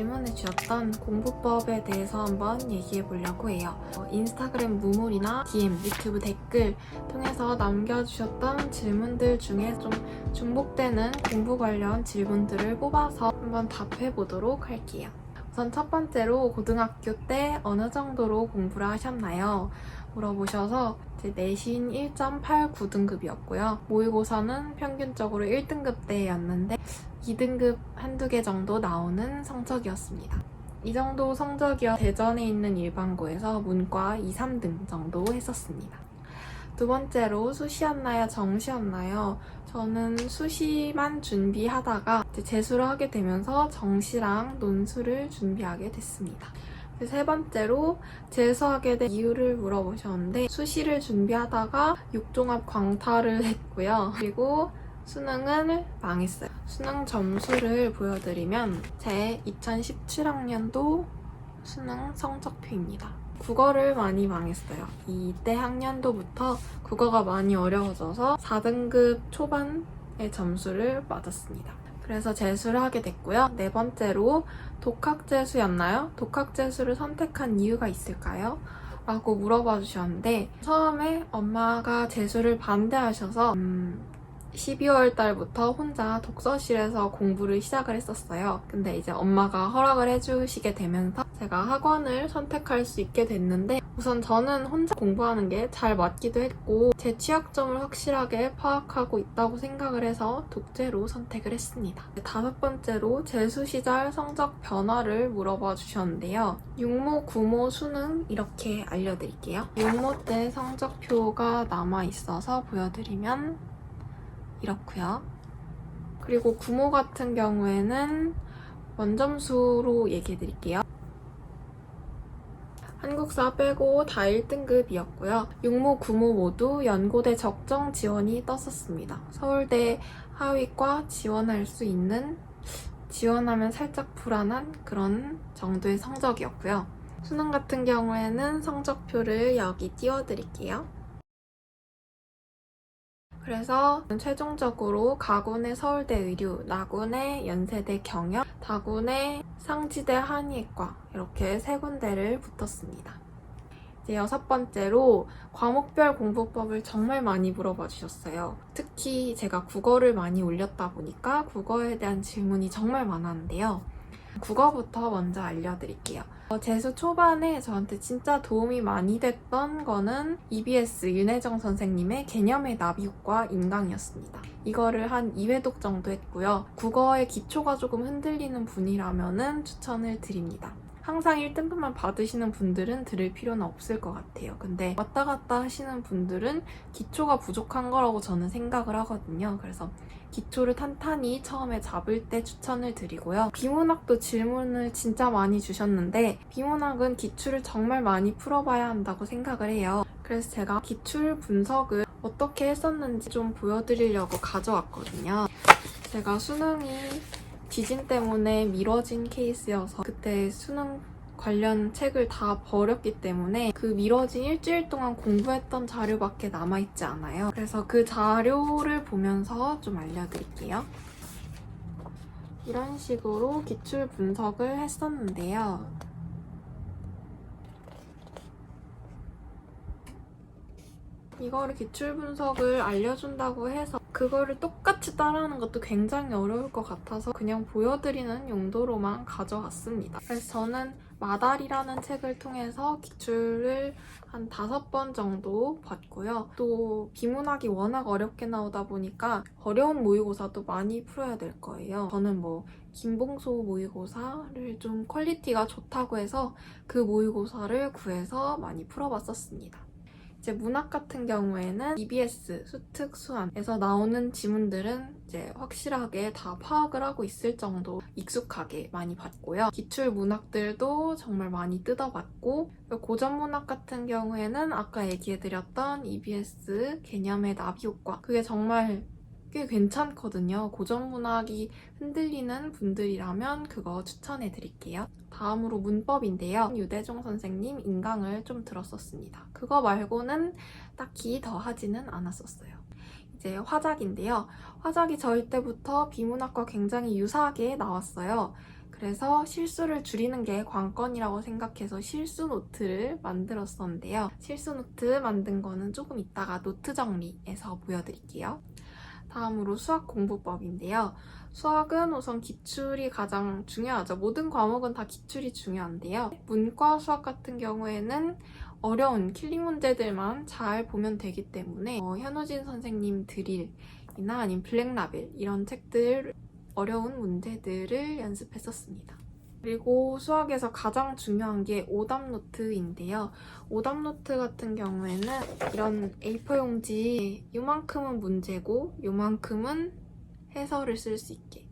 질문해 주셨던 공부법에 대해서 한번 얘기해 보려고 해요. 인스타그램 무물이나 DM, 유튜브 댓글 통해서 남겨주셨던 질문들 중에 좀 중복되는 공부 관련 질문들을 뽑아서 한번 답해 보도록 할게요. 우선 첫 번째로 고등학교 때 어느 정도로 공부를 하셨나요? 물어보셔서 제 내신 1.89등급이었고요. 모의고사는 평균적으로 1등급대였는데 2등급 한두 개 정도 나오는 성적이었습니다. 이 정도 성적이어 대전에 있는 일반고에서 문과 2, 3등 정도 했었습니다. 두 번째로 수시였나요? 정시였나요? 저는 수시만 준비하다가 재수를 하게 되면서 정시랑 논술을 준비하게 됐습니다. 세 번째로 재수하게 된 이유를 물어보셨는데 수시를 준비하다가 육종합 광탈을 했고요. 그리고 수능을 망했어요. 수능 점수를 보여드리면 제 2017학년도 수능 성적표입니다. 국어를 많이 망했어요. 이때 학년도부터 국어가 많이 어려워져서 4등급 초반의 점수를 맞았습니다. 그래서 재수를 하게 됐고요. 네 번째로 독학재수였나요? 독학재수를 선택한 이유가 있을까요? 라고 물어봐 주셨는데 처음에 엄마가 재수를 반대하셔서 12월 달부터 혼자 독서실에서 공부를 시작을 했었어요. 근데 이제 엄마가 허락을 해주시게 되면서 제가 학원을 선택할 수 있게 됐는데 우선 저는 혼자 공부하는 게 잘 맞기도 했고 제 취약점을 확실하게 파악하고 있다고 생각을 해서 독재로 선택을 했습니다. 다섯 번째로 재수 시절 성적 변화를 물어봐 주셨는데요. 육모, 구모, 수능 이렇게 알려드릴게요. 육모 때 성적표가 남아있어서 보여드리면 이렇고요. 그리고 구모 같은 경우에는 원점수로 얘기해 드릴게요. 한국사 빼고 다 1등급이었고요. 육모, 구모 모두 연고대 적정 지원이 떴었습니다. 서울대 하위과 지원할 수 있는, 지원하면 살짝 불안한 그런 정도의 성적이었고요. 수능 같은 경우에는 성적표를 여기 띄워드릴게요. 그래서 최종적으로 가군의 서울대 의류, 나군의 연세대 경영, 다군의 상지대 한의과 이렇게 세 군데를 붙었습니다. 이제 여섯 번째로 과목별 공부법을 정말 많이 물어봐 주셨어요. 특히 제가 국어를 많이 올렸다 보니까 국어에 대한 질문이 정말 많았는데요. 국어부터 먼저 알려드릴게요. 재수 초반에 저한테 진짜 도움이 많이 됐던 거는 EBS 윤혜정 선생님의 개념의 나비효과 인강이었습니다. 이거를 한 2회독 정도 했고요. 국어의 기초가 조금 흔들리는 분이라면 추천을 드립니다. 항상 1등급만 받으시는 분들은 들을 필요는 없을 것 같아요. 근데 왔다 갔다 하시는 분들은 기초가 부족한 거라고 저는 생각을 하거든요. 그래서 기초를 탄탄히 처음에 잡을 때 추천을 드리고요. 비문학도 질문을 진짜 많이 주셨는데 비문학은 기출을 정말 많이 풀어봐야 한다고 생각을 해요. 그래서 제가 기출 분석을 어떻게 했었는지 좀 보여드리려고 가져왔거든요. 제가 수능이 지진 때문에 미뤄진 케이스여서 그때 수능 관련 책을 다 버렸기 때문에 그 미뤄진 일주일 동안 공부했던 자료밖에 남아있지 않아요. 그래서 그 자료를 보면서 좀 알려드릴게요. 이런 식으로 기출 분석을 했었는데요. 이거를 기출 분석을 알려준다고 해서 그거를 똑같이 따라하는 것도 굉장히 어려울 것 같아서 그냥 보여드리는 용도로만 가져왔습니다. 그래서 저는 마달이라는 책을 통해서 기출을 한 5번 정도 봤고요. 또 비문학이 워낙 어렵게 나오다 보니까 어려운 모의고사도 많이 풀어야 될 거예요. 저는 김봉소 모의고사를 좀 퀄리티가 좋다고 해서 그 모의고사를 구해서 많이 풀어봤었습니다. 이제 문학 같은 경우에는 EBS, 수특, 수한에서 나오는 지문들은 이제 확실하게 다 파악을 하고 있을 정도 익숙하게 많이 봤고요. 기출 문학들도 정말 많이 뜯어봤고 고전 문학 같은 경우에는 아까 얘기해드렸던 EBS 개념의 나비효과 그게 정말 꽤 괜찮거든요. 고전 문학이 흔들리는 분들이라면 그거 추천해드릴게요. 다음으로 문법인데요. 유대종 선생님 인강을 좀 들었었습니다. 그거 말고는 딱히 더 하지는 않았었어요. 이제 화작인데요. 화작이 저희 때부터 비문학과 굉장히 유사하게 나왔어요. 그래서 실수를 줄이는 게 관건이라고 생각해서 실수 노트를 만들었었는데요. 실수 노트 만든 거는 조금 이따가 노트 정리해서 보여드릴게요. 다음으로 수학 공부법인데요. 수학은 우선 기출이 가장 중요하죠. 모든 과목은 다 기출이 중요한데요. 문과 수학 같은 경우에는 어려운 킬링 문제들만 잘 보면 되기 때문에 현우진 선생님 드릴이나 아니면 블랙라벨 이런 책들 어려운 문제들을 연습했었습니다. 그리고 수학에서 가장 중요한 게 오답 노트인데요. 오답 노트 같은 경우에는 이런 A4 용지 요만큼은 문제고 요만큼은 해설을 쓸 수 있게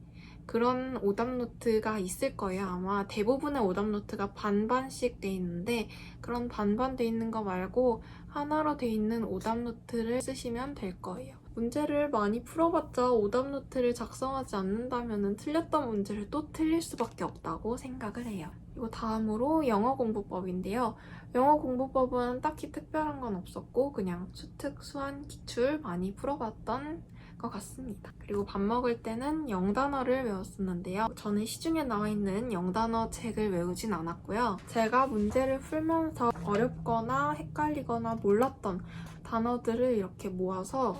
그런 오답 노트가 있을 거예요. 아마 대부분의 오답 노트가 반반씩 돼 있는데 그런 반반 돼 있는 거 말고 하나로 돼 있는 오답 노트를 쓰시면 될 거예요. 문제를 많이 풀어봤자 오답 노트를 작성하지 않는다면 틀렸던 문제를 또 틀릴 수밖에 없다고 생각을 해요. 그리고 다음으로 영어 공부법인데요. 영어 공부법은 딱히 특별한 건 없었고 그냥 수특, 수한, 기출 많이 풀어봤던 것 같습니다. 그리고 밥 먹을 때는 영단어를 외웠었는데요. 저는 시중에 나와 있는 영단어 책을 외우진 않았고요. 제가 문제를 풀면서 어렵거나 헷갈리거나 몰랐던 단어들을 이렇게 모아서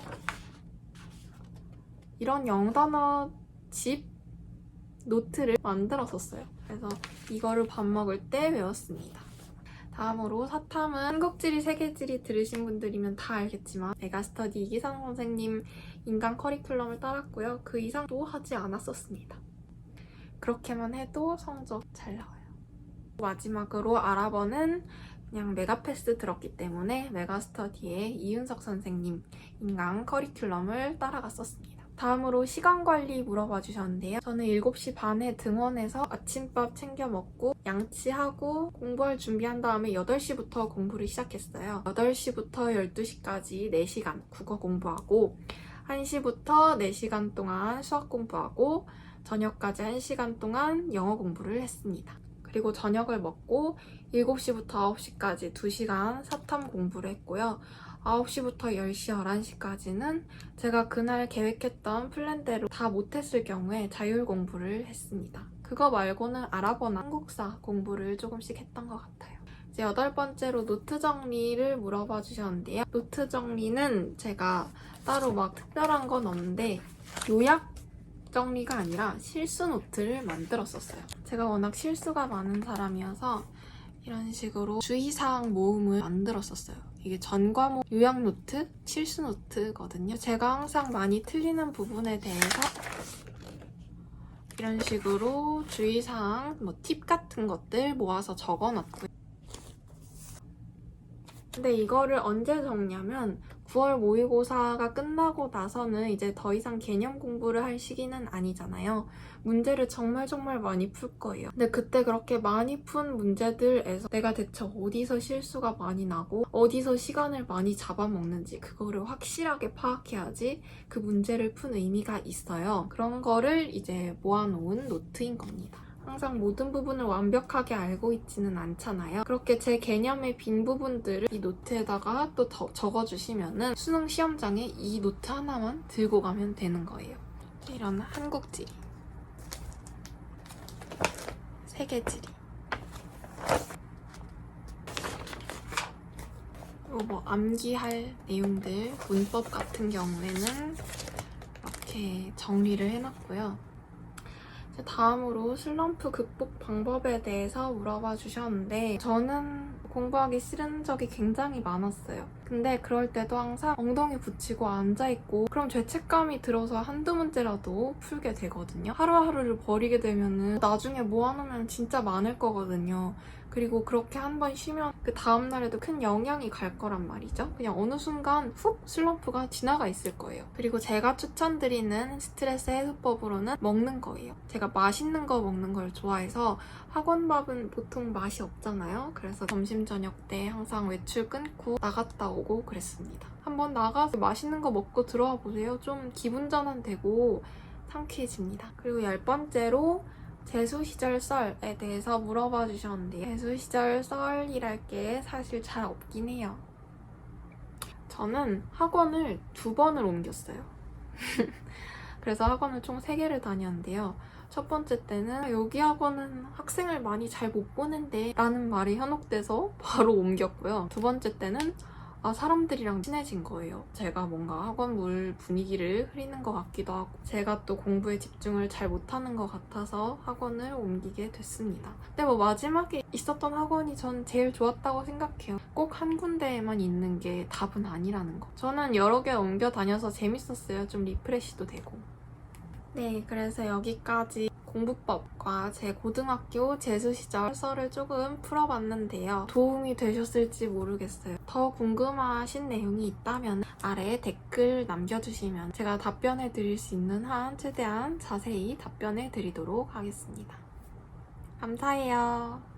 이런 영단어 집 노트를 만들었었어요. 그래서 이거를 밥 먹을 때 외웠습니다. 다음으로 사탐은 한국지리, 세계지리 들으신 분들이면 다 알겠지만 메가스터디 이기상 선생님 인강 커리큘럼을 따랐고요. 그 이상도 하지 않았었습니다. 그렇게만 해도 성적 잘 나와요. 마지막으로 아랍어는 그냥 메가패스 들었기 때문에 메가스터디의 이윤석 선생님 인강 커리큘럼을 따라갔었습니다. 다음으로 시간관리 물어봐 주셨는데요. 저는 7시 반에 등원해서 아침밥 챙겨 먹고 양치하고 공부할 준비한 다음에 8시부터 공부를 시작했어요. 8시부터 12시까지 4시간 국어 공부하고 1시부터 4시간 동안 수학 공부하고 저녁까지 1시간 동안 영어 공부를 했습니다. 그리고 저녁을 먹고 7시부터 9시까지 2시간 사탐 공부를 했고요. 9시부터 10시, 11시까지는 제가 그날 계획했던 플랜대로 다 못했을 경우에 자율 공부를 했습니다. 그거 말고는 아랍어나 한국사 공부를 조금씩 했던 것 같아요. 이제 8번째로 노트 정리를 물어봐 주셨는데요. 노트 정리는 제가 따로 막 특별한 건 없는데 요약 정리가 아니라 실수 노트를 만들었었어요. 제가 워낙 실수가 많은 사람이어서 이런 식으로 주의사항 모음을 만들었었어요. 이게 전 과목 요약 노트, 실수 노트거든요. 제가 항상 많이 틀리는 부분에 대해서 이런 식으로 주의사항, 팁 같은 것들 모아서 적어놨고요. 근데 이거를 언제 적냐면 9월 모의고사가 끝나고 나서는 이제 더 이상 개념 공부를 할 시기는 아니잖아요. 문제를 정말 많이 풀 거예요. 근데 그때 그렇게 많이 푼 문제들에서 내가 대체 어디서 실수가 많이 나고 어디서 시간을 많이 잡아먹는지 그거를 확실하게 파악해야지 그 문제를 푼 의미가 있어요. 그런 거를 이제 모아놓은 노트인 겁니다. 항상 모든 부분을 완벽하게 알고 있지는 않잖아요. 그렇게 제 개념의 빈 부분들을 이 노트에다가 또 적어주시면은 수능 시험장에 이 노트 하나만 들고 가면 되는 거예요. 이런 한국지리, 세계지리, 그리고 뭐 암기할 내용들, 문법 같은 경우에는 이렇게 정리를 해놨고요. 다음으로 슬럼프 극복 방법에 대해서 물어봐 주셨는데 저는 공부하기 싫은 적이 굉장히 많았어요. 근데 그럴 때도 항상 엉덩이 붙이고 앉아있고 그럼 죄책감이 들어서 한두 문제라도 풀게 되거든요. 하루하루를 버리게 되면은 나중에 모아놓으면 진짜 많을 거거든요. 그리고 그렇게 한 번 쉬면 그 다음날에도 큰 영향이 갈 거란 말이죠. 그냥 어느 순간 훅 슬럼프가 지나가 있을 거예요. 그리고 제가 추천드리는 스트레스 해소법으로는 먹는 거예요. 제가 맛있는 거 먹는 걸 좋아해서 학원밥은 보통 맛이 없잖아요. 그래서 점심 저녁 때 항상 외출 끊고 나갔다 오고 그랬습니다. 한번 나가서 맛있는 거 먹고 들어와 보세요. 좀 기분 전환되고 상쾌해집니다. 그리고 10번째로 재수시절 썰에 대해서 물어봐 주셨는데요. 재수시절 썰이랄 게 사실 잘 없긴 해요. 저는 학원을 2번을 옮겼어요. 그래서 학원을 총 3개를 다녔는데요. 첫 번째 때는 여기 학원은 학생을 많이 잘 못 보는데 라는 말이 현혹돼서 바로 옮겼고요. 두 번째 때는 사람들이랑 친해진 거예요. 제가 뭔가 학원물 분위기를 흐리는 것 같기도 하고 제가 또 공부에 집중을 잘 못하는 것 같아서 학원을 옮기게 됐습니다. 근데 뭐 마지막에 있었던 학원이 전 제일 좋았다고 생각해요. 꼭 한 군데에만 있는 게 답은 아니라는 거. 저는 여러 개 옮겨 다녀서 재밌었어요. 좀 리프레시도 되고. 네, 그래서 여기까지 공부법과 제 고등학교 재수 시절 썰을 조금 풀어봤는데요. 도움이 되셨을지 모르겠어요. 더 궁금하신 내용이 있다면 아래에 댓글 남겨주시면 제가 답변해 드릴 수 있는 한 최대한 자세히 답변해 드리도록 하겠습니다. 감사해요.